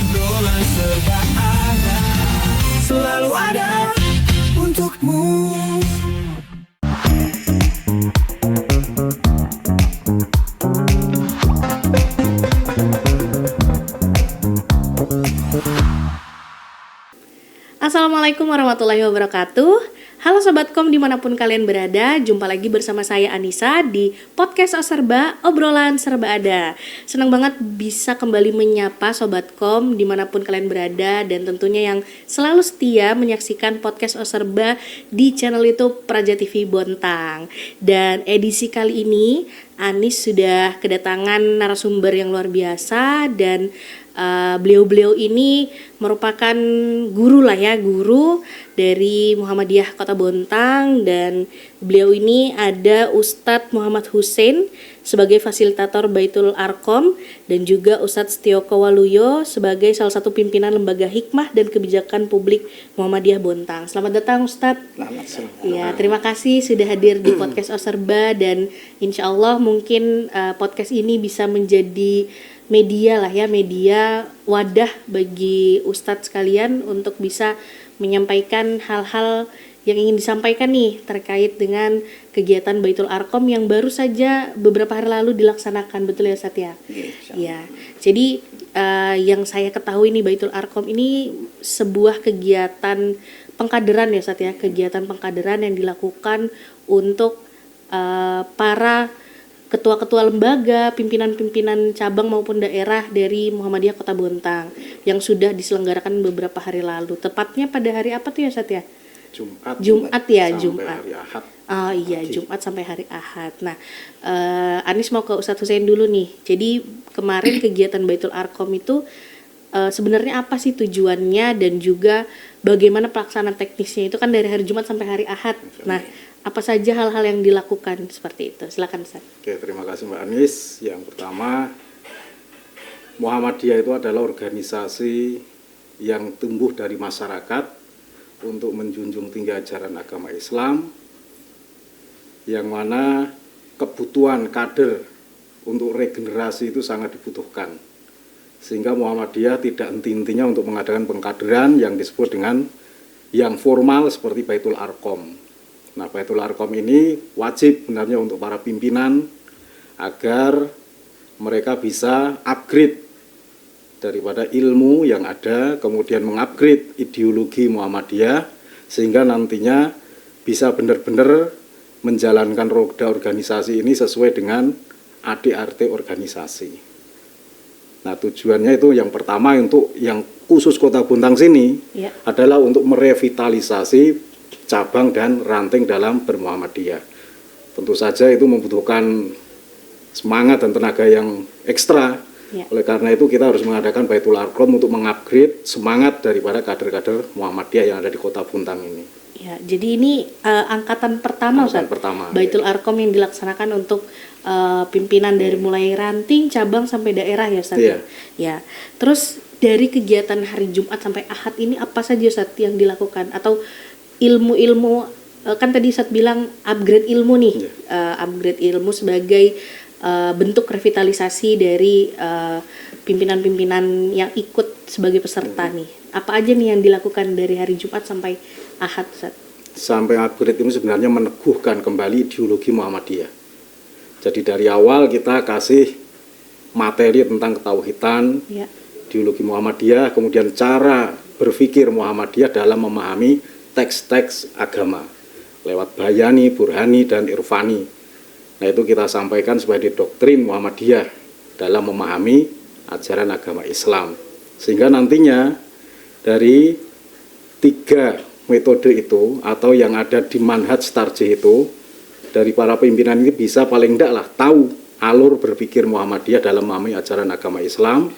obrolan serba ada, selalu ada untukmu. Assalamualaikum warahmatullahi wabarakatuh. Halo Sobatkom dimanapun kalian berada, jumpa lagi bersama saya Anissa di podcast Oserba, obrolan serba ada. Senang banget bisa kembali menyapa Sobatkom dimanapun kalian berada, dan tentunya yang selalu setia menyaksikan podcast Oserba di channel YouTube Praja TV Bontang. Dan edisi kali ini Anis sudah kedatangan narasumber yang luar biasa, dan beliau-beliau ini merupakan guru dari Muhammadiyah Kota Bontang, dan beliau ini ada Ustadz Muhammad Hussein sebagai fasilitator Baitul Arqam, dan juga Ustadz Setioko Waluyo sebagai salah satu pimpinan Lembaga Hikmah dan Kebijakan Publik Muhammadiyah Bontang. Selamat datang Ustadz. Ya, terima kasih sudah hadir di podcast Oserba, dan insya Allah mungkin podcast ini bisa menjadi media wadah bagi Ustadz sekalian untuk bisa menyampaikan hal-hal yang ingin disampaikan nih terkait dengan kegiatan Baitul Arqam yang baru saja beberapa hari lalu dilaksanakan, betul ya Ustadz ya? Ya, jadi yang saya ketahui nih, Baitul Arqam ini sebuah kegiatan pengkaderan ya Ustadz ya, kegiatan pengkaderan yang dilakukan untuk para ketua-ketua lembaga, pimpinan-pimpinan cabang maupun daerah dari Muhammadiyah Kota Bontang yang sudah diselenggarakan beberapa hari lalu. Tepatnya pada hari apa tuh ya Ustadz ya? Jumat ya, Jumat. Hari Ahad. Oh iya, Jumat sampai hari Ahad. Nah, Anis mau ke Ustadz Hussein dulu nih. Jadi kemarin kegiatan Baitul Arqam itu sebenarnya apa sih tujuannya, dan juga bagaimana pelaksanaan teknisnya? Itu kan dari hari Jumat sampai hari Ahad. Nah, apa saja hal-hal yang dilakukan seperti itu? Silakan Ustaz. Oke, terima kasih Mbak Anis. Yang pertama, Muhammadiyah itu adalah organisasi yang tumbuh dari masyarakat untuk menjunjung tinggi ajaran agama Islam, yang mana kebutuhan kader untuk regenerasi itu sangat dibutuhkan. Sehingga Muhammadiyah tidak henti-hentinya untuk mengadakan pengkaderan yang disebut dengan yang formal seperti Baitul Arqam. Nah, Baitul Arqam ini wajib sebenarnya untuk para pimpinan agar mereka bisa upgrade daripada ilmu yang ada, kemudian mengupgrade ideologi Muhammadiyah, sehingga nantinya bisa benar-benar menjalankan roda organisasi ini sesuai dengan ADART organisasi. Nah, tujuannya itu yang pertama untuk yang khusus Kota Bontang sini adalah untuk merevitalisasi cabang dan ranting dalam bermuhammadiyah. Tentu saja itu membutuhkan semangat dan tenaga yang ekstra. Oleh karena itu kita harus mengadakan Baitul Arqam untuk mengupgrade semangat daripada kader-kader Muhammadiyah yang ada di Kota Bontang ini. Ya, jadi ini angkatan pertama Ustaz. Baitul Arqam yang dilaksanakan untuk pimpinan dari mulai ranting, cabang sampai daerah ya Ustaz. Ya. Terus dari kegiatan hari Jumat sampai Ahad ini apa saja Ustaz yang dilakukan, atau ilmu-ilmu, kan tadi Ustaz bilang upgrade ilmu nih, upgrade ilmu sebagai bentuk revitalisasi dari pimpinan-pimpinan yang ikut sebagai peserta nih. Apa aja nih yang dilakukan dari hari Jumat sampai Ahad Ustaz? Sampai upgrade ini sebenarnya meneguhkan kembali ideologi Muhammadiyah. Jadi dari awal kita kasih materi tentang ketauhidan, ideologi Muhammadiyah, kemudian cara berpikir Muhammadiyah dalam memahami teks-teks agama lewat bayani, burhani, dan irfani. Nah, itu kita sampaikan sebagai doktrin Muhammadiyah dalam memahami ajaran agama Islam, sehingga nantinya dari 3 metode itu atau yang ada di manhaj tarjih itu, dari para pimpinan ini bisa paling tidak lah tahu alur berpikir Muhammadiyah dalam memahami ajaran agama Islam.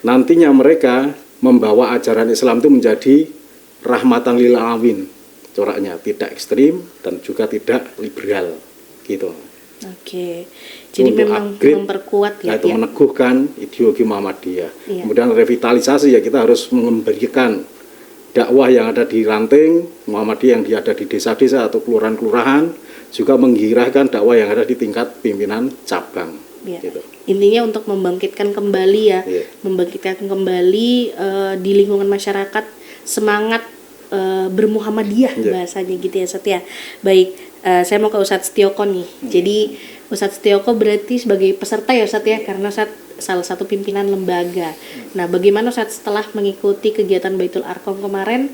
Nantinya mereka membawa ajaran Islam itu menjadi rahmatan lil alamin, coraknya tidak ekstrim dan juga tidak liberal gitu. Oke. Jadi untuk memang upgrade, memperkuat ya. Itu meneguhkan ideologi Muhammadiyah. Kemudian revitalisasi ya, kita harus memberikan dakwah yang ada di ranting Muhammadiyah yang ada di desa-desa atau kelurahan-kelurahan, juga menggerakkan dakwah yang ada di tingkat pimpinan cabang. Ya. Gitu. Intinya untuk membangkitkan kembali ya, Iya. membangkitkan kembali di lingkungan masyarakat semangat bermuhammadiyah Iya. bahasanya gitu ya Ustadz ya. Baik, saya mau ke Ustadz Setioko nih. Jadi Ustadz Setioko berarti sebagai peserta ya Ustadz ya, karena Ustadz salah satu pimpinan lembaga. Nah, bagaimana Ustadz setelah mengikuti kegiatan Baitul Arqam kemarin,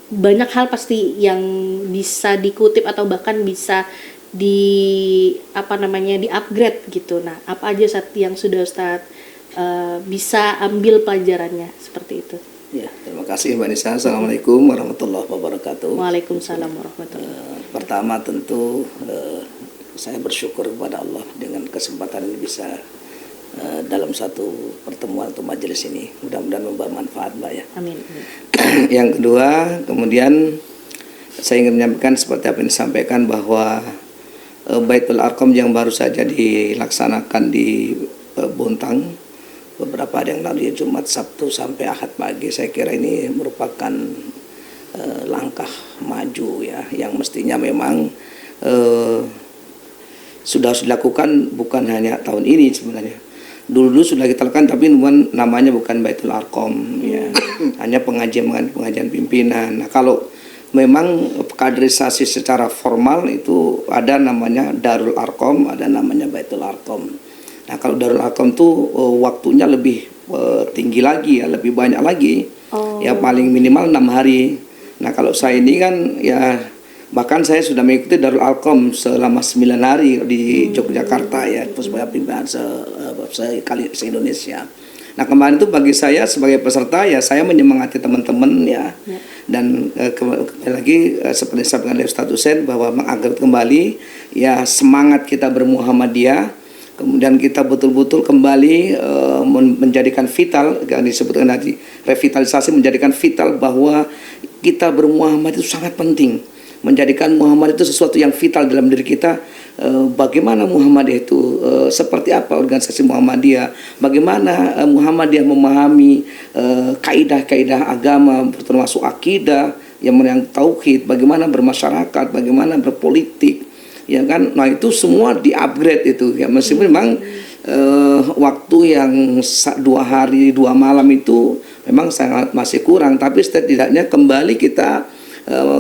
banyak hal pasti yang bisa dikutip atau bahkan bisa di upgrade gitu. Nah, apa aja Ustadz yang sudah Ustadz bisa ambil pelajarannya seperti itu? Ya, terima kasih Mbak Nisa. Assalamualaikum warahmatullahi wabarakatuh. Waalaikumsalam warahmatullahi. Pertama tentu saya bersyukur kepada Allah dengan kesempatan ini bisa dalam satu pertemuan atau majelis ini. Mudah-mudahan membawa manfaat Mbak ya. Amin. Yang kedua, kemudian saya ingin menyampaikan seperti apa yang disampaikan bahwa Baitul Arqam yang baru saja dilaksanakan di Bontang beberapa hari yang lalu ya, Jumat, Sabtu sampai Ahad pagi, saya kira ini merupakan langkah maju ya, yang mestinya memang sudah dilakukan bukan hanya tahun ini sebenarnya. Dulu sudah kita lakukan, tapi namanya bukan Baitul Arqam ya, hanya pengajian pimpinan. Nah, kalau memang kaderisasi secara formal itu ada namanya Darul Arqam, ada namanya Baitul Arqam. Nah, kalau Darul Arqam tuh waktunya lebih tinggi lagi ya, lebih banyak lagi. Ya paling minimal 6 hari. Nah, kalau saya ini kan ya bahkan saya sudah mengikuti Darul Arqam selama 9 hari di Yogyakarta ya, sebagai pimpinan se-Indonesia. Nah, kemarin itu bagi saya sebagai peserta ya, saya menyemangati teman-teman ya. Dan kembali lagi seperti disampaikan oleh Ustadz Husain bahwa mengangkat kembali ya semangat kita bermuhammadiyah. Kemudian kita betul-betul kembali menjadikan vital, yang disebutkan tadi revitalisasi, menjadikan vital bahwa kita bermuhammad itu sangat penting. Menjadikan Muhammad itu sesuatu yang vital dalam diri kita. Bagaimana Muhammadiyah itu, seperti apa organisasi Muhammadiyah, bagaimana Muhammadiyah memahami kaidah-kaidah agama termasuk akidah yang tauhid, bagaimana bermasyarakat, bagaimana berpolitik. Ya kan, nah itu semua di-upgrade itu ya, meskipun memang waktu yang 2 hari 2 malam itu memang sangat masih kurang, tapi setidaknya kembali kita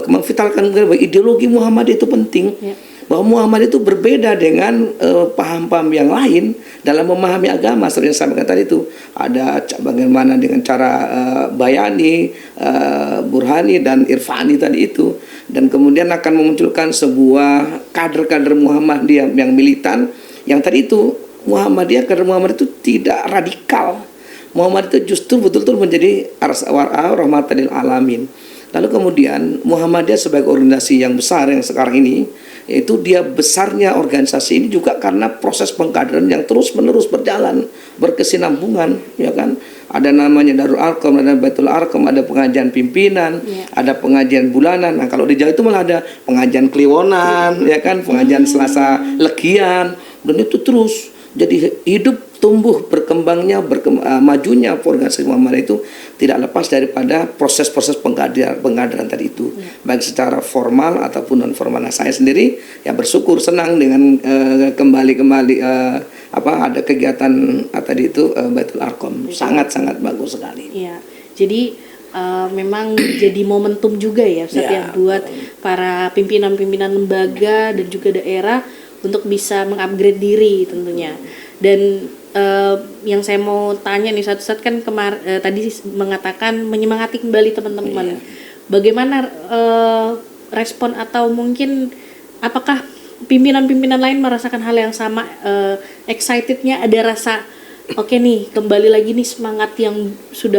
memvitalkan ideologi Muhammad itu penting ya. Bahwa Muhammad itu berbeda dengan paham-paham yang lain dalam memahami agama. Seperti yang saya sampaikan tadi itu ada bagaimana dengan cara bayani, burhani dan irfani tadi itu, dan kemudian akan memunculkan sebuah kader-kader Muhammadiyah yang militan, yang tadi itu Muhammadiyah, kader Muhammad itu tidak radikal. Muhammad itu justru betul-betul menjadi rahmatan lil alamin. Lalu kemudian Muhammadiyah sebagai organisasi yang besar yang sekarang ini, itu dia besarnya organisasi ini juga karena proses pengkaderan yang terus-menerus berjalan, berkesinambungan, ya kan? Ada namanya Darul Arqam, ada Baitul Arqam, ada pengajian pimpinan, ada pengajian bulanan. Nah, kalau di Jawa itu malah ada pengajian kliwonan, ya kan? Pengajian Selasa Legian, dan itu terus jadi hidup, tumbuh, berkembangnya, majunya organisasi Muhammadiyah itu tidak lepas daripada proses-proses pengkaderan tadi itu, baik secara formal ataupun non formal. Nah, saya sendiri ya bersyukur, senang dengan kembali ada kegiatan tadi itu Baitul Arqam, sangat-sangat bagus sekali. Iya, jadi memang jadi momentum juga ya Ustadz ya, buat para pimpinan-pimpinan lembaga dan juga daerah untuk bisa mengupgrade diri tentunya. Dan yang saya mau tanya nih, Ustadz kan tadi mengatakan menyemangati kembali teman-teman. Bagaimana respon atau mungkin apakah pimpinan-pimpinan lain merasakan hal yang sama, excitednya, ada rasa oke nih kembali lagi nih semangat yang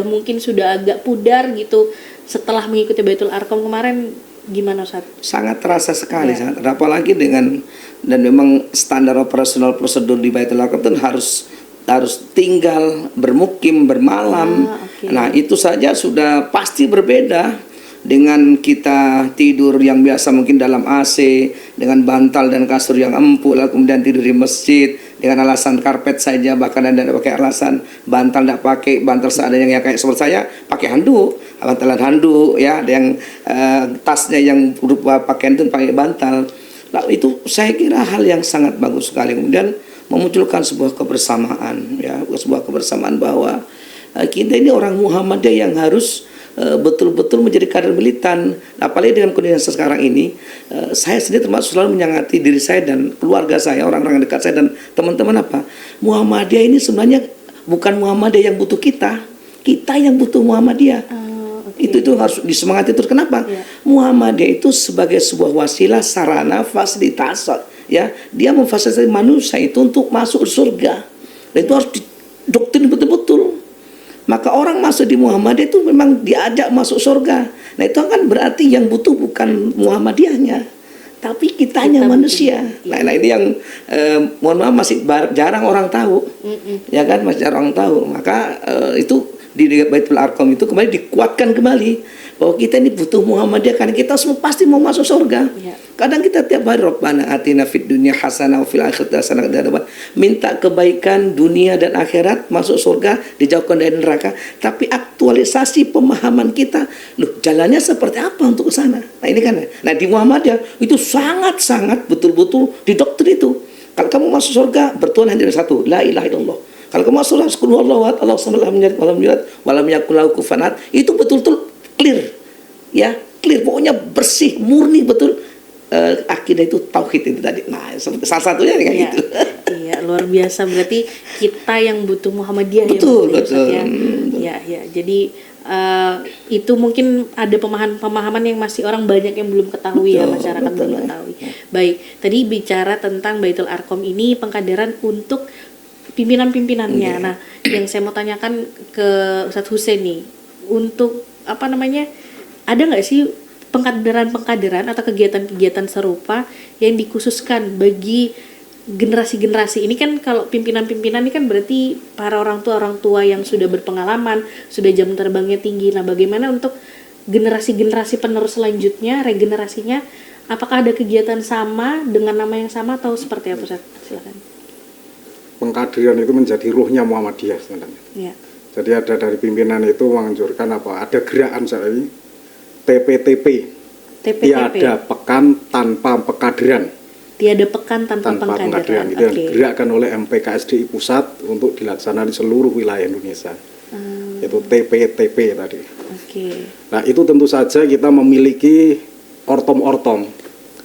mungkin sudah agak pudar gitu setelah mengikuti Baitul Arqam kemarin, gimana Ustaz? Sangat terasa sekali, sangat. Apalagi dan memang standar operasional prosedur di Baitul Arqam itu harus tinggal, bermukim, bermalam. Nah, itu saja sudah pasti berbeda dengan kita tidur yang biasa mungkin dalam AC dengan bantal dan kasur yang empuk, lalu kemudian tidur di masjid dengan alasan karpet saja, bahkan ada pakai alasan bantal tidak pakai, bantal seadanya, yang kayak seperti saya pakai handuk, bantalan handuk ya, ada yang tasnya yang berupa pakaian itu pakai bantal. Lalu itu saya kira hal yang sangat bagus sekali. Kemudian memunculkan sebuah kebersamaan, ya, sebuah kebersamaan bahwa kita ini orang Muhammadiyah yang harus betul-betul menjadi kader militan. Apalagi dengan kondisi sekarang ini, saya sendiri termasuk selalu menyangati diri saya dan keluarga saya, orang-orang yang dekat saya dan teman-teman apa, Muhammadiyah ini sebenarnya bukan Muhammadiyah yang butuh kita yang butuh Muhammadiyah. Itu harus disemangati terus. Kenapa? Muhammadiyah itu sebagai sebuah wasilah, sarana, fasilitas, ya, dia memfasilitasi manusia itu untuk masuk surga. Dan itu harus didoktrin betul-betul. Maka orang masuk di Muhammadiyah itu memang diajak masuk surga. Nah itu kan berarti yang butuh bukan Muhammadiyahnya, tapi kitanya manusia. Nah ini yang mohon maaf masih jarang orang tahu, ya kan, masih jarang orang tahu. Maka itu di Baitul Arqam itu kembali dikuatkan kembali bahwa kita ini butuh Muhammadiyah karena kita semua pasti mau masuk surga. Kadang kita tiap hari Rabbana atina fid dunya hasanah wa fil akhirati hasanah minta kebaikan dunia dan akhirat, masuk surga, dijauhkan dari neraka. Tapi aktualisasi pemahaman kita, loh jalannya seperti apa untuk ke sana? Nah ini kan, nah di Muhammadiyah itu sangat-sangat betul-betul didoktrin itu. Kalau kamu masuk surga, bertuhan hanya satu, la ilaha illallah. Kalau kamu masuk surga, Allah walam yakul lahu kufuwan ahad, itu betul-betul clear, ya, clear, pokoknya bersih, murni, betul. Akidah itu tauhid itu tadi. Nah, salah satunya kayak gitu. Iya, luar biasa, berarti kita yang butuh Muhammadiyah. Betul, betul. Ya. Jadi itu mungkin ada pemahaman yang masih orang banyak yang belum ketahui, ya, masyarakat belum ketahui. Baik, tadi bicara tentang Baitul Arqam ini pengkaderan untuk pimpinan-pimpinannya. Nah, yang saya mau tanyakan ke Ustadz Hussein nih, untuk apa namanya, ada nggak sih pengkaderan atau kegiatan-kegiatan serupa yang dikhususkan bagi generasi-generasi ini? Kan kalau pimpinan-pimpinan ini kan berarti para orang tua yang sudah berpengalaman, sudah jam terbangnya tinggi. Nah, bagaimana untuk generasi-generasi penerus selanjutnya, regenerasinya, apakah ada kegiatan sama dengan nama yang sama atau seperti apa, Ustaz? Silakan. Pengkaderan itu menjadi ruhnya Muhammadiyah sebenarnya. Ya. Jadi ada dari pimpinan itu menganjurkan apa? Ada gerakan saya ini TPTP. Tiada pekan tanpa pengkaderan. Tiada pekan tanpa pengkaderan. Itu yang digerakkan oleh MPKSDI Pusat untuk dilaksanakan di seluruh wilayah Indonesia. Itu TPTP tadi. Nah itu tentu saja kita memiliki ortom-ortom.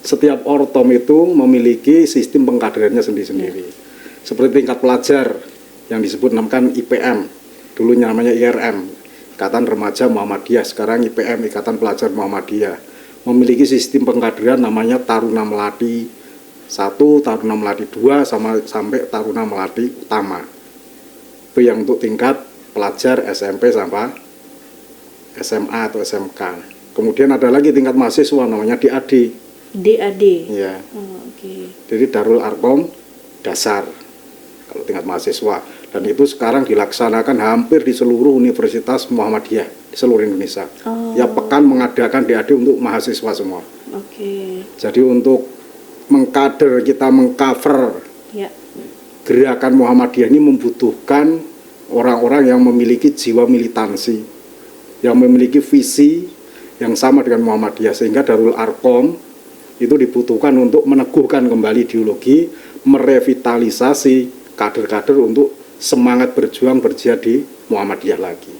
Setiap ortom itu memiliki sistem pengkaderannya sendiri-sendiri. Seperti tingkat pelajar yang disebut namakan IPM, dulunya namanya IRM, Ikatan Remaja Muhammadiyah, sekarang IPM, Ikatan Pelajar Muhammadiyah, memiliki sistem pengkaderan namanya Taruna Melati 1, Taruna Melati 2, sampai Taruna Melati Utama. Itu yang untuk tingkat pelajar SMP sampai SMA atau SMK. Kemudian ada lagi tingkat mahasiswa namanya DAD. Ya. Jadi Darul Arqam Dasar kalau tingkat mahasiswa, dan itu sekarang dilaksanakan hampir di seluruh universitas Muhammadiyah di seluruh Indonesia. Ya pekan mengadakan DAD untuk mahasiswa semua. Jadi untuk mengkader, kita mengcover gerakan Muhammadiyah ini membutuhkan orang-orang yang memiliki jiwa militansi, yang memiliki visi yang sama dengan Muhammadiyah, sehingga Darul Arqam itu dibutuhkan untuk meneguhkan kembali ideologi, merevitalisasi kader-kader untuk semangat berjuang berjihad di Muhammadiyah lagi.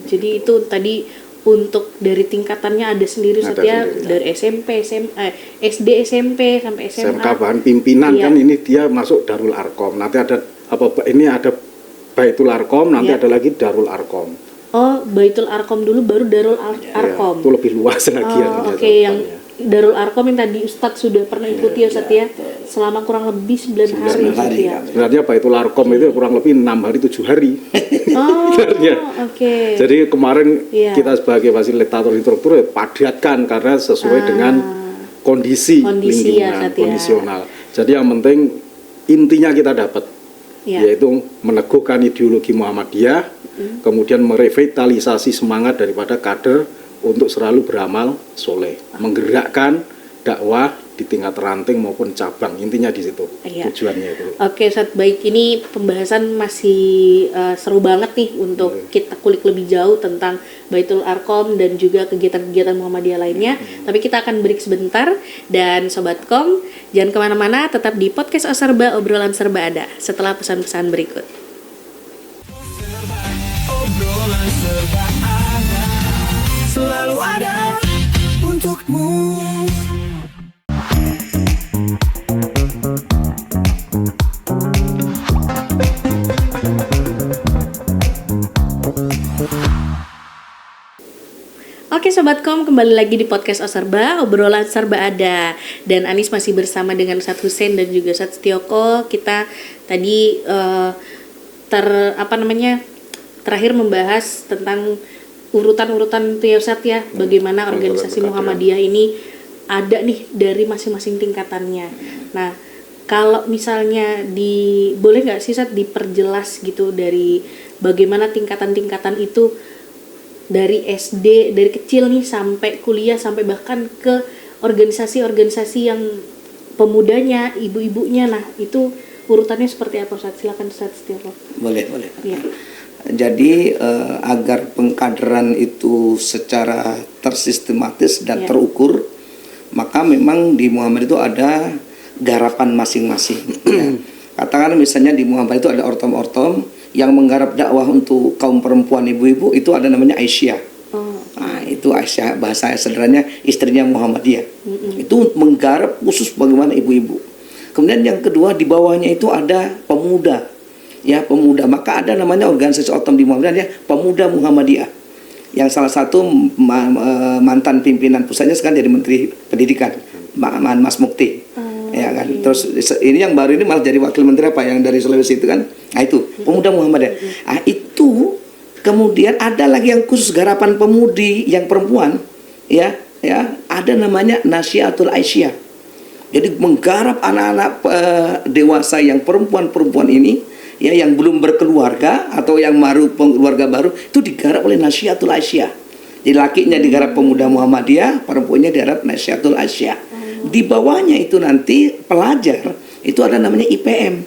Jadi itu tadi untuk dari tingkatannya ada sendiri, setiap dari SMP, SD, SMP sampai SMA. SMK bahan pimpinan kan ini dia masuk Darul Arqam. Nanti ada ini ada Baitul Arqam, nanti ada lagi Darul Arqam. Baitul Arqam dulu baru Darul Arqam. Itu lebih luas lagi yang Darul Arqam yang tadi Ustadz sudah pernah ikuti ya Ustadz ya, selama kurang lebih 9 hari ya. Sebenarnya Baitul Arqam itu kurang lebih 6 hari 7 hari. Jadi kemarin kita sebagai fasilitator instruktur padatkan karena sesuai dengan kondisi lingkungan, kondisional. Jadi yang penting intinya kita dapat, yaitu meneguhkan ideologi Muhammadiyah, kemudian merevitalisasi semangat daripada kader untuk selalu beramal soleh, menggerakkan dakwah di tingkat ranting maupun cabang, intinya di situ tujuannya itu. Oke, Ustadz, baik, ini pembahasan masih seru banget nih untuk kita kulik lebih jauh tentang Baitul Arqam dan juga kegiatan-kegiatan Muhammadiyah lainnya. Tapi kita akan break sebentar, dan Sobatkom jangan kemana-mana, tetap di podcast Oserba, obrolan serba ada setelah pesan-pesan berikut. Obrolan serba ada, selalu ada untukmu. Oke Sobatkom, kembali lagi di podcast Oserba, obrolan serba ada. Dan Anis masih bersama dengan Ustadz Hussein dan juga Ustadz Setioko. Kita tadi terakhir membahas tentang urutan-urutan itu ya Ustadz ya, bagaimana organisasi Muhammadiyah ini ada nih dari masing-masing tingkatannya. Nah, kalau misalnya boleh nggak sih Ustadz diperjelas gitu dari bagaimana tingkatan-tingkatan itu dari SD, dari kecil nih sampai kuliah, sampai bahkan ke organisasi-organisasi yang pemudanya, ibu-ibunya. Nah, itu urutannya seperti apa Ustadz? Silakan Ustadz Setioko. Boleh. Ya. Jadi agar pengkaderan itu secara tersistematis dan terukur, maka memang di Muhammad itu ada garapan masing-masing. Ya. Katakan misalnya di Muhammad itu ada ortom-ortom yang menggarap dakwah untuk kaum perempuan, ibu-ibu, itu ada namanya Aisyah. Nah, itu Aisyah, bahasa sederhananya istrinya Muhammadiyah. Itu menggarap khusus bagaimana ibu-ibu. Kemudian yang kedua, di bawahnya itu ada pemuda. Ya, pemuda. Maka ada namanya organisasi ortom di Muhammadiyah, Pemuda Muhammadiyah. Yang salah satu mantan pimpinan pusatnya sekarang jadi Menteri Pendidikan, Mas Mukti. Ya kan. Terus ini yang baru ini malah jadi wakil menteri apa yang dari Sulawesi itu kan. Nah, itu Pemuda Muhammadiyah. Nah, itu kemudian ada lagi yang khusus garapan pemudi yang perempuan, ya, ada namanya Nasyiatul Aisyah. Jadi menggarap anak-anak dewasa yang perempuan-perempuan ini, ya, yang belum berkeluarga atau yang baru keluarga baru, itu digarap oleh Nasyiatul Aisyah. Jadi lakinya digarap Pemuda Muhammadiyah, perempuannya digarap Nasyiatul Aisyah. Di bawahnya itu nanti pelajar itu ada namanya IPM.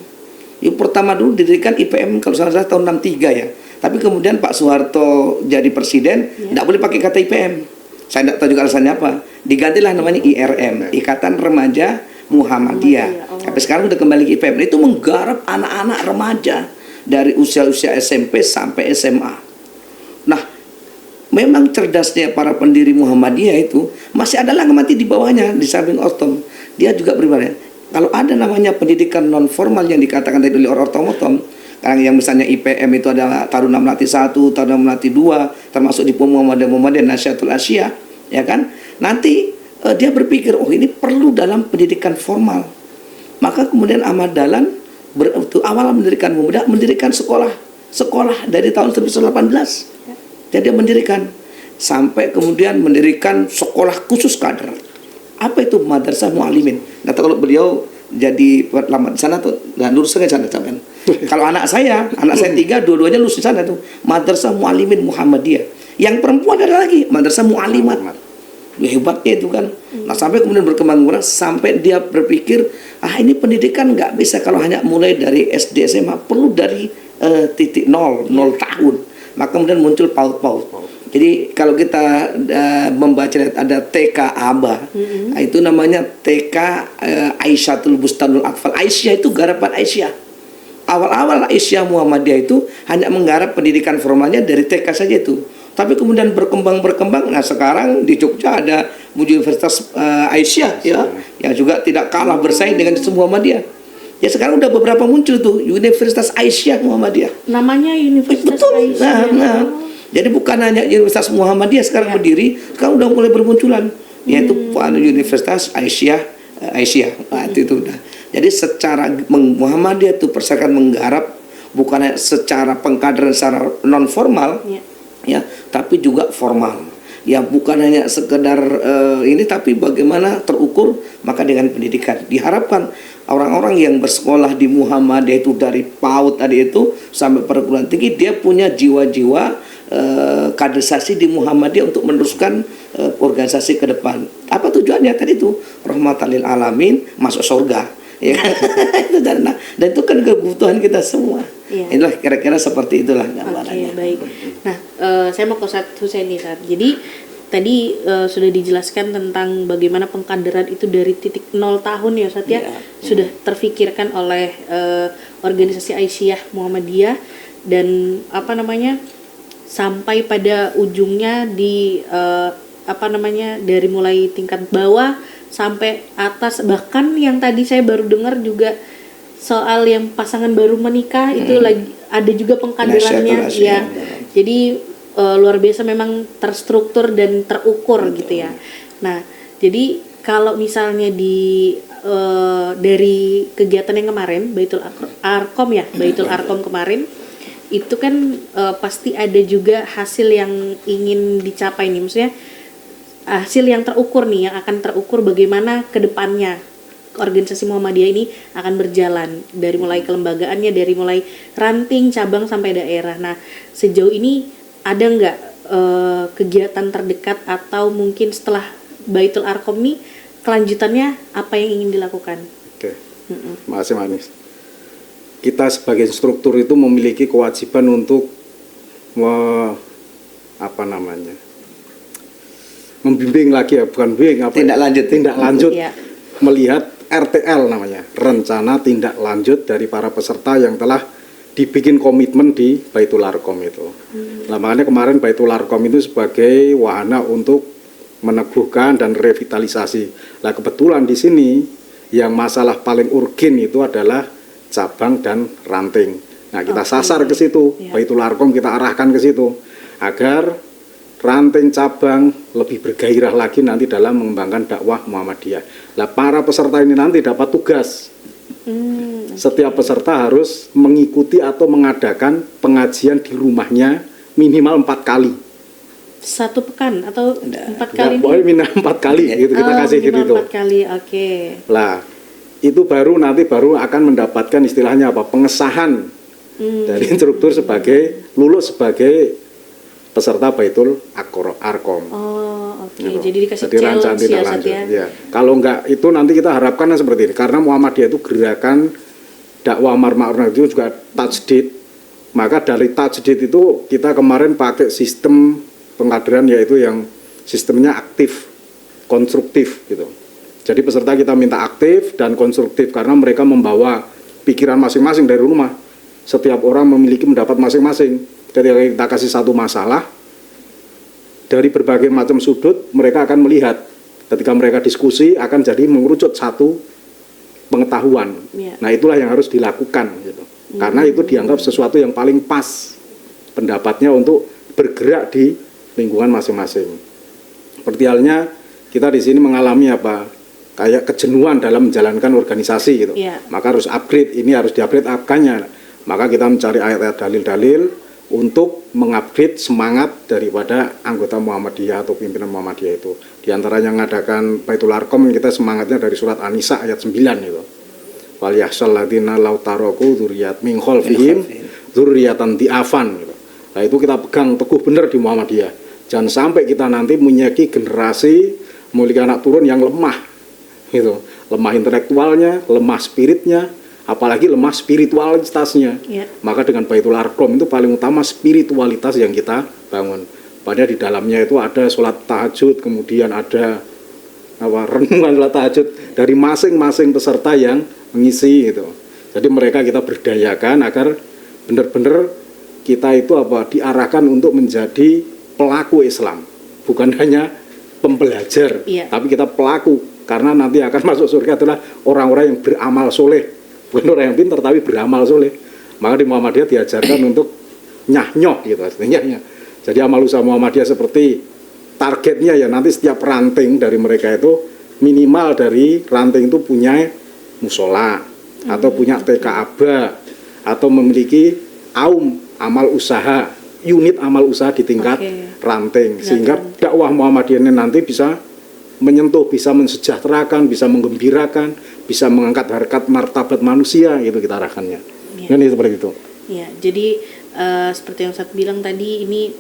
Yang pertama dulu didirikan IPM kalau salah tahun 63 ya. Tapi kemudian Pak Soeharto jadi presiden, tidak boleh pakai kata IPM. Saya tidak tahu juga alasannya apa. Digantilah namanya IRM, Ikatan Remaja Muhammadiyah. Tapi sekarang udah kembali ke IPM. Itu menggarap anak-anak remaja dari usia-usia SMP sampai SMA. Nah, memang cerdasnya para pendiri Muhammadiyah itu masih ada lagi mati di bawahnya, di samping ortom. Dia juga beribadah. Kalau ada namanya pendidikan non formal yang dikatakan tadi oleh ortom-ortom, yang misalnya IPM itu adalah Taruna Melati 1, Taruna Melati 2, termasuk di Muhammadiyah Nasyiatul Aisyah, ya kan? Nanti dia berpikir, oh ini perlu dalam pendidikan formal. Maka kemudian Ahmad Dahlan awal mendirikan sekolah dari tahun 1918. Jadi dia mendirikan sampai kemudian mendirikan sekolah khusus kader. Apa itu Madrasah Muallimin? Nah, kalau beliau jadi lama di sana tuh, nggak lulus ke sana sampean. Kalau anak saya 3, dua-duanya lulus di sana tuh, Madrasah Muallimin Muhammadiyah. Yang perempuan ada lagi Madrasah Muallimat. Hebatnya itu kan. Nah, sampai kemudian berkembang sampai dia berpikir, ini pendidikan nggak bisa kalau hanya mulai dari SD SMA, perlu dari titik 0 tahun. Maka kemudian muncul PAUD. Jadi kalau kita membaca ada TK Aba, itu namanya TK Aisyatul Bustanul Atfal. Aisyah itu garapan Aisyah. Awal-awal Aisyah Muhammadiyah itu hanya menggarap pendidikan formalnya dari TK saja itu. Tapi kemudian berkembang. Nah, sekarang di Jogja ada Universitas Aisyah, ya, yang juga tidak kalah bersaing dengan Muhammadiyah. Ya, sekarang udah beberapa muncul tuh Universitas Aisyah Muhammadiyah. Namanya Universitas Aisyah. Nah. Jadi bukan hanya Universitas Muhammadiyah sekarang berdiri, sekarang udah mulai bermunculan, yaitu Universitas Aisyah. Nah, itu udah. Jadi secara Muhammadiyah itu persakan menggarap bukan hanya secara pengkaderan secara non formal, ya, tapi juga formal. Ya, bukan hanya sekedar ini, tapi bagaimana terukur, maka dengan pendidikan diharapkan orang-orang yang bersekolah di Muhammadiyah itu dari PAUD tadi itu sampai perguruan tinggi, dia punya jiwa-jiwa kaderisasi di Muhammadiyah untuk meneruskan organisasi ke depan. Apa tujuannya tadi itu? Rahmatan lil alamin, masuk surga. Ya kan? Itu dan itu kan kebutuhan kita semua. Iya. Itulah kira-kira seperti itulah gambarannya. Oke, baik. Nah, saya mau ke Ustadz Husain nih, Ustadz. Jadi tadi sudah dijelaskan tentang bagaimana pengkaderan itu dari titik 0 tahun ya Ustadz ya, Iya. sudah terfikirkan oleh organisasi Aisyah Muhammadiyah dan apa namanya sampai pada ujungnya di dari mulai tingkat bawah sampai atas, bahkan yang tadi saya baru dengar juga soal yang pasangan baru menikah itu lagi ada juga pengkaderannya Nasihatul ya. Asyik. Jadi luar biasa, memang terstruktur dan terukur gitu ya. Nah, jadi kalau misalnya dari kegiatan yang kemarin Baitul Arkom ya, Baitul Arkom kemarin itu kan pasti ada juga hasil yang ingin dicapai nih, maksudnya hasil yang terukur nih, yang akan terukur bagaimana ke depannya organisasi Muhammadiyah ini akan berjalan dari mulai kelembagaannya, dari mulai ranting, cabang sampai daerah. Nah, sejauh ini ada nggak kegiatan terdekat atau mungkin setelah Baitul Arkom ini kelanjutannya apa yang ingin dilakukan? Oke, makasih Manis. Kita sebagai struktur itu memiliki kewajiban untuk membimbing lagi ya, bukan bimbing apa? Tindak lanjut Ya. melihat RTL namanya, rencana tindak lanjut dari para peserta yang telah dibikin komitmen di Baitul Arkom itu. Nah, makanya kemarin Baitul Arkom itu sebagai wahana untuk meneguhkan dan revitalisasi. Nah, kebetulan di sini yang masalah paling urgen itu adalah cabang dan ranting. Nah, kita sasar ke situ, Ya. Baitul Arkom kita arahkan ke situ agar ranting cabang lebih bergairah lagi nanti dalam mengembangkan dakwah Muhammadiyah. Nah, para peserta ini nanti dapat tugas. Setiap peserta harus mengikuti atau mengadakan pengajian di rumahnya minimal 4 kali. Satu pekan atau 4 kali? Boleh minimal 4 kali gitu kita kasih gitu. Minimal 4 kali, oke. Lah, itu baru akan mendapatkan istilahnya apa? Pengesahan dari instruktur sebagai lulus sebagai peserta Baitul Arkom. Oh, oke. Gitu. Jadi dikasih Jadi rancangan challenge tindak ya, Ustadz lanjut. ya. Ya. Kalau enggak itu nanti kita harapkan seperti ini, karena Muhammadiyah itu gerakan dakwah amar ma'ruf itu juga tajdid. Maka dari tajdid itu kita kemarin pakai sistem pengkaderan yaitu yang sistemnya aktif, konstruktif gitu. Jadi peserta kita minta aktif dan konstruktif karena mereka membawa pikiran masing-masing dari rumah. Setiap orang memiliki pendapat masing-masing. Ketika kita kasih satu masalah dari berbagai macam sudut, mereka akan melihat. Ketika mereka diskusi akan jadi mengerucut satu pengetahuan. Ya. Nah, itulah yang harus dilakukan gitu. Karena itu dianggap sesuatu yang paling pas pendapatnya untuk bergerak di lingkungan masing-masing. Seperti halnya kita di sini mengalami kayak kejenuhan dalam menjalankan organisasi gitu. Ya. Maka harus upgrade, ini harus diupgrade apkannya. Maka kita mencari ayat-ayat dalil-dalil untuk mengupgrade semangat daripada anggota Muhammadiyah atau pimpinan Muhammadiyah itu. Di antaranya mengadakan Baitul Arkom, kita semangatnya dari surat An-Nisa ayat 9 itu. Wal yahsal ladzina law taraku dzurriyyat min khalfihim dzurriyyatan di'afan gitu. Nah, itu kita pegang teguh benar di Muhammadiyah. Jangan sampai kita nanti memiliki generasi memiliki anak turun yang lemah gitu. Lemah intelektualnya, lemah spiritnya, apalagi lemah spiritualitasnya. Ya. Maka dengan Baitul Arkom itu paling utama spiritualitas yang kita bangun. Padahal di dalamnya itu ada sholat tahajud, kemudian ada renungan sholat tahajud dari masing-masing peserta yang mengisi itu. Jadi mereka kita berdayakan agar benar-benar kita itu diarahkan untuk menjadi pelaku Islam, bukan hanya pembelajar, Iya. tapi kita pelaku. Karena nanti akan masuk surga adalah orang-orang yang beramal soleh, bukan orang yang pintar tapi beramal soleh. Maka di Muhammadiyah diajarkan untuk nyah-nyoh gitu artinya. Jadi amal usaha Muhammadiyah seperti targetnya ya nanti setiap ranting dari mereka itu minimal dari ranting itu punya musola atau punya TK aba atau memiliki amal usaha, unit amal usaha di tingkat ranting, sehingga dakwah Muhammadiyah ini nanti bisa menyentuh, bisa mensejahterakan, bisa menggembirakan, bisa mengangkat harkat martabat manusia, itu kita arahkannya. Iya. Kan seperti itu. Ya, jadi seperti yang Ustadz bilang tadi, ini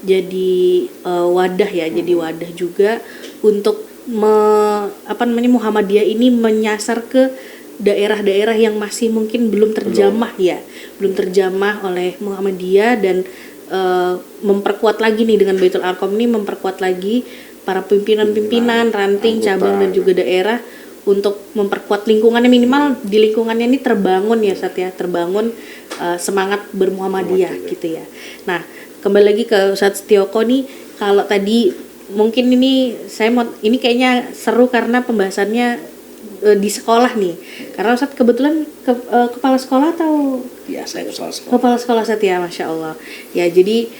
jadi wadah ya, jadi wadah juga untuk Muhammadiyah ini menyasar ke daerah-daerah yang masih mungkin belum terjamah ya, belum terjamah oleh Muhammadiyah, dan memperkuat lagi nih dengan Baitul Arqam ini, memperkuat lagi para pimpinan-pimpinan, ranting, anggota, cabang dan juga daerah untuk memperkuat lingkungannya, minimal di lingkungannya ini terbangun ya Ustadz ya, terbangun semangat bermuhammadiyah gitu ya. Nah, kembali lagi ke Ustadz Setioko nih, kalau tadi mungkin ini ini kayaknya seru karena pembahasannya di sekolah nih. Karena Ustadz kebetulan kepala sekolah atau Ya, saya kepala sekolah. kepala sekolah Ustadz ya, Masya Allah. Ya, jadi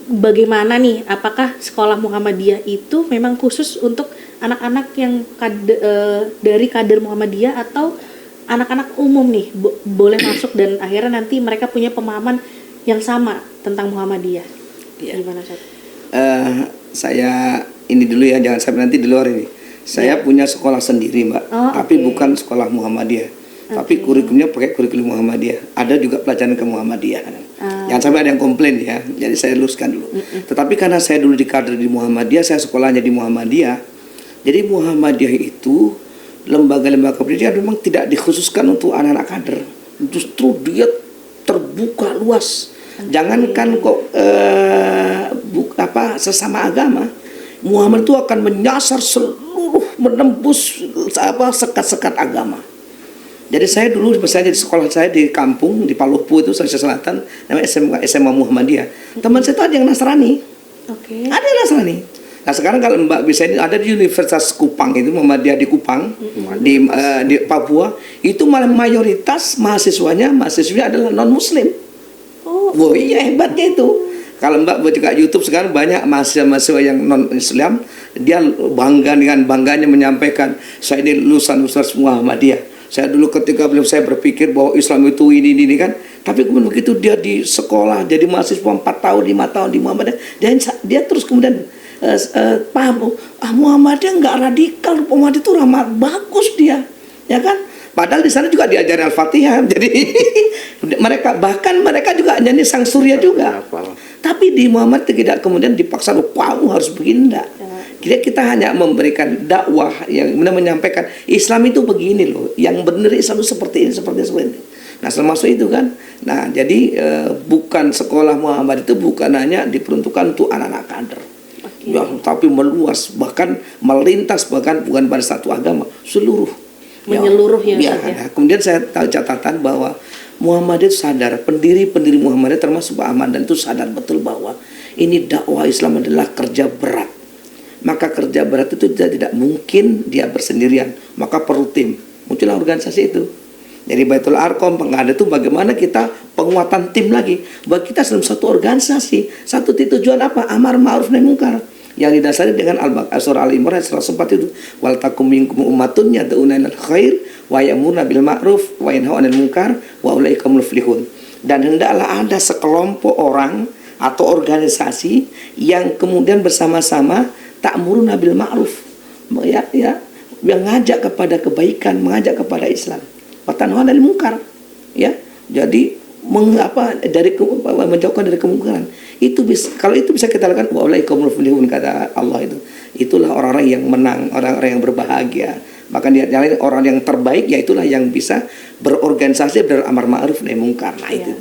bagaimana nih, apakah sekolah Muhammadiyah itu memang khusus untuk anak-anak yang dari kader Muhammadiyah, atau anak-anak umum nih boleh masuk dan akhirnya nanti mereka punya pemahaman yang sama tentang Muhammadiyah? Iya. Gimana Ustadz? Saya ini dulu ya, jangan sampai nanti di luar ini. Saya punya sekolah sendiri, Mbak, Oh, tapi oke. bukan sekolah Muhammadiyah. Tapi kurikulumnya pakai kurikulum Muhammadiyah. Ada juga pelajaran ke Muhammadiyah. Jangan sampai ada yang komplain ya. Jadi saya luruskan dulu. Tetapi karena saya dulu di kader di Muhammadiyah, saya sekolahnya di Muhammadiyah. Jadi Muhammadiyah itu lembaga-lembaga pendidikan memang tidak dikhususkan untuk anak-anak kader. Justru dia terbuka luas. Jangankan kok sesama agama, Muhammad itu akan menyasar seluruh, menembus sekat-sekat agama. Jadi saya dulu misalnya di sekolah saya di kampung di Palopo itu Sulawesi Selatan, namanya SMA Muhammadiyah. Teman saya itu ada yang Nasrani. Oke. Ada yang Nasrani. Nah sekarang kalau Mbak bisa ini ada di Universitas Kupang itu, Muhammadiyah di Kupang, di Papua, itu malah mayoritas mahasiswanya adalah non Muslim. Oh, Wah iya, hebatnya itu. Kalau Mbak buka YouTube sekarang banyak mahasiswa yang non Islam, dia dengan bangganya menyampaikan, saya ini lulusan Universitas Muhammadiyah. Saya dulu ketika saya berpikir bahwa Islam itu ini kan, tapi kemudian begitu dia di sekolah jadi mahasiswa 4 tahun 5 tahun di Muhammadiyah, dia terus kemudian paham, Muhammadiyah nggak radikal, Muhammadiyah itu ramah, bagus dia, ya kan? Padahal di sana juga diajari Al-Fatihah. Jadi mereka juga nyanyi Sang Surya juga. Tapi di Muhammad tidak kemudian dipaksa, kamu harus begini, enggak. Kita hanya memberikan dakwah yang menyampaikan Islam itu begini loh, yang benar Islam itu seperti ini. Nah, termasuk itu kan. Nah, jadi bukan sekolah Muhammad itu bukan hanya diperuntukkan untuk anak-anak kader. Ya, tapi meluas, bahkan melintas, bahkan bukan pada satu agama, seluruh. menyeluruh ya Ya, Ustadz ya. nah, kemudian saya tahu catatan bahwa Muhammadiyah itu sadar, pendiri Muhammadiyah termasuk Pak Ahmad dan itu sadar betul bahwa ini dakwah Islam adalah kerja berat. Maka kerja berat itu tidak mungkin dia bersendirian, maka perlu tim. Muncullah organisasi itu. Jadi Baitul Arqam, pengadat itu bagaimana kita penguatan tim lagi. Bahwa kita dalam satu organisasi, satu tujuan apa? Amar ma'ruf nahi munkar. Yang didasari dengan Surah Al-Imran 104 itu, wal takum minkum ummatun yad'una ilal khair wa ya'muruna bil ma'ruf wa yanhauna 'anil munkar wa ulaika humul muflihun. Dan hendaklah ada sekelompok orang atau organisasi yang kemudian bersama-sama ta'muruna bil ma'ruf, yang mengajak kepada kebaikan, mengajak kepada Islam. Wa tanhauna 'anil munkar, ya. Jadi menjauhkan dari kemungkaran. Itu kalau itu bisa kita lakukan, wa ulaikumul muflihun, kata Allah itu. Itulah orang-orang yang menang, orang-orang yang berbahagia. Maka orang yang terbaik yaitulah yang bisa berorganisasi beramar ma'ruf nahi munkar. Nah, itu.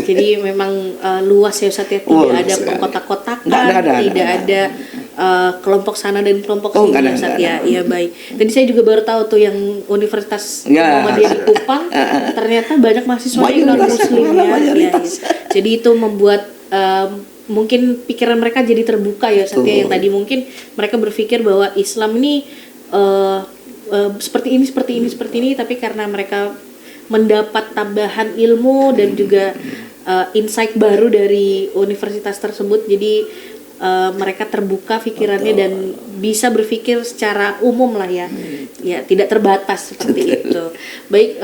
Jadi memang luas ya Ustadz ya, tidak ada pengkotak-kotakan, tidak ada kelompok sana dan kelompok sini ya Ustadz ya. Iya baik. Tadi saya juga baru tahu tuh yang Universitas Muhammadiyah di Kupang ternyata banyak mahasiswa yang non Muslim ya. Jadi itu membuat mungkin pikiran mereka jadi terbuka ya Ustadz ya. Yang tadi mungkin mereka berpikir bahwa Islam ini seperti ini, tapi karena mereka mendapat tambahan ilmu dan juga insight baru dari universitas tersebut, jadi mereka terbuka pikirannya dan bisa berpikir secara umum lah ya, ya tidak terbatas seperti itu. Baik,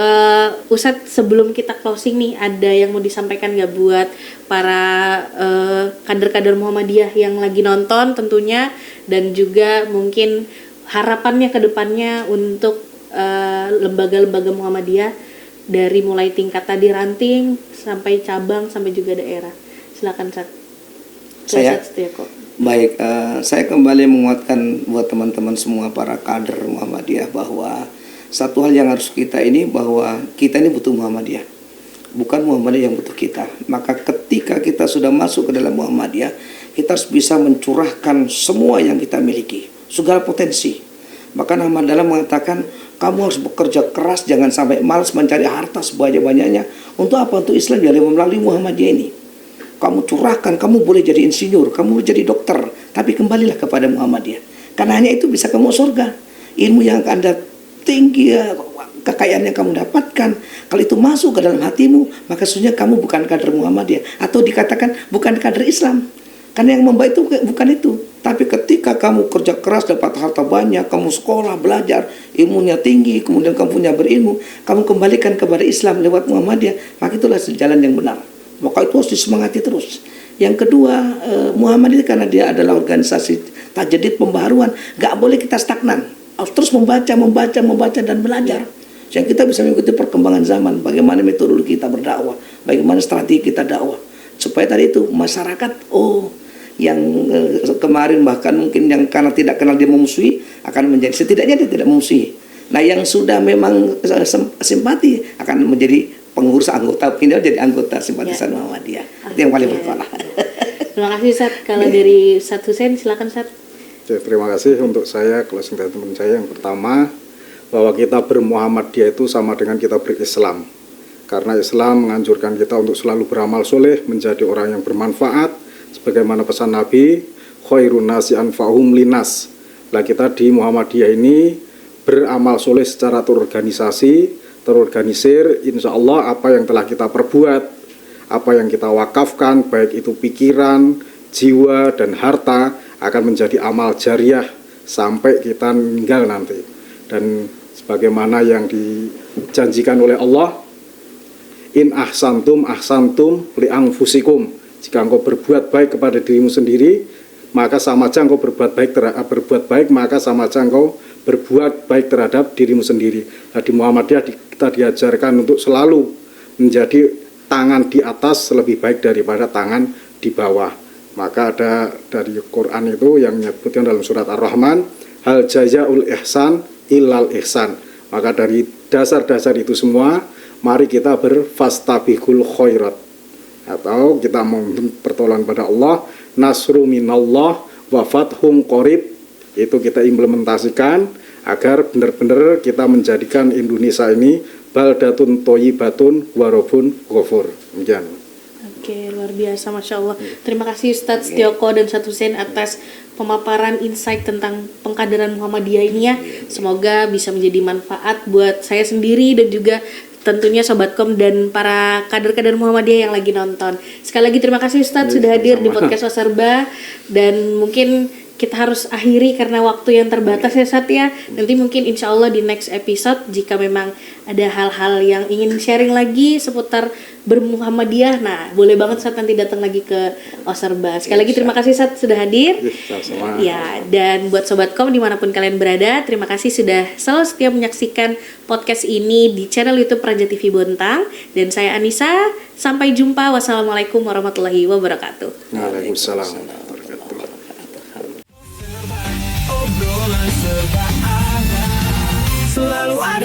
Ustadz, sebelum kita closing nih, ada yang mau disampaikan nggak buat para kader-kader Muhammadiyah yang lagi nonton tentunya, dan juga mungkin harapannya ke depannya untuk lembaga-lembaga Muhammadiyah dari mulai tingkat tadi ranting sampai cabang sampai juga daerah. Silakan Ustaz. Saya? Ustaz Setioko. Baik, saya kembali menguatkan buat teman-teman semua para kader Muhammadiyah bahwa satu hal yang harus kita ini, bahwa kita ini butuh Muhammadiyah, bukan Muhammadiyah yang butuh kita. Maka ketika kita sudah masuk ke dalam Muhammadiyah, kita harus bisa mencurahkan semua yang kita miliki, segala potensi. Bahkan Ahmad Dahlan mengatakan, kamu harus bekerja keras, jangan sampai malas mencari harta sebanyak-banyaknya. Untuk apa? Untuk Islam, jadi melalui Muhammadiyah ini. Kamu curahkan, kamu boleh jadi insinyur, kamu boleh jadi dokter, tapi kembalilah kepada Muhammadiyah. Karena hanya itu bisa kamu surga. Ilmu yang Anda tinggi, kekayaan yang kamu dapatkan, kalau itu masuk ke dalam hatimu, maka sesungguhnya kamu bukan kader Muhammadiyah, atau dikatakan bukan kader Islam. Karena yang membaik itu bukan itu. Tapi ketika kamu kerja keras, dapat harta banyak, kamu sekolah, belajar, ilmunya tinggi, kemudian kamu punya berilmu, kamu kembalikan kepada Islam lewat Muhammadiyah, maka itulah jalan yang benar. Maka itu harus disemangati terus. Yang kedua, Muhammadiyah karena dia adalah organisasi tajdid pembaharuan, gak boleh kita stagnan. Harus terus membaca dan belajar. Sehingga kita bisa mengikuti perkembangan zaman, bagaimana metodologi kita berdakwah, bagaimana strategi kita dakwah. Supaya tadi itu masyarakat, yang kemarin bahkan mungkin yang karena tidak kenal dia memusuhi, akan menjadi, setidaknya dia tidak memusuhi. Nah yang sudah memang simpati akan menjadi pengurus anggota, pindah jadi anggota simpatisan Muhammadiyah. Itu yang paling berfalah. Terima kasih Ustaz. Kalau dari Ustaz Husain, silakan Ustaz. Oke, terima kasih untuk saya, closing statement saya yang pertama, bahwa kita bermuhammadiyah itu sama dengan kita berislam. Karena Islam menganjurkan kita untuk selalu beramal soleh, menjadi orang yang bermanfaat, sebagaimana pesan Nabi, khairun nasi anfa'hum linas. Lah kita di Muhammadiyah ini beramal soleh secara terorganisir, insya Allah apa yang telah kita perbuat, apa yang kita wakafkan, baik itu pikiran, jiwa, dan harta, akan menjadi amal jariah sampai kita meninggal nanti. Dan sebagaimana yang dijanjikan oleh Allah, in ahsantum li anfusikum, jika engkau berbuat baik kepada dirimu sendiri, maka sama aja engkau berbuat baik, maka sama aja engkau berbuat baik terhadap dirimu sendiri. Nah, di Muhammadiyah kita diajarkan untuk selalu menjadi tangan di atas lebih baik daripada tangan di bawah. Maka ada dari Quran itu yang menyebutkan dalam surat Ar-Rahman, hal jazaul ihsan illal ihsan. Maka dari dasar-dasar itu semua, mari kita berfastabihul khairat, atau kita mohon pertolongan pada Allah, nasru minallah wa fathum qarib. Itu kita implementasikan agar benar-benar kita menjadikan Indonesia ini baldatun thayyibatun wa rabbun ghafur. Demikian. Oke, luar biasa, Masya Allah. Terima kasih Ustadz Setioko dan Ustadz Husain atas pemaparan insight tentang pengkaderan Muhammadiyah ini ya. Semoga bisa menjadi manfaat buat saya sendiri dan juga tentunya Sobatkom dan para kader-kader Muhammadiyah yang lagi nonton. Sekali lagi terima kasih Ustadz sudah hadir di podcast Oserba, dan mungkin kita harus akhiri karena waktu yang terbatas ya Ustadz ya. Nanti mungkin insya Allah di next episode jika memang ada hal-hal yang ingin sharing lagi seputar bermuhammadiyah, nah boleh banget Ustadz nanti datang lagi ke Oserba. Sekali lagi terima kasih Ustadz sudah hadir. Ya, dan buat Sobatkom dimanapun kalian berada, terima kasih sudah selalu setia menyaksikan podcast ini di channel YouTube Raja TV Bontang. Dan saya Anissa, sampai jumpa. Wassalamualaikum warahmatullahi wabarakatuh. Waalaikumsalam. Obrolan serba ada, selalu ada.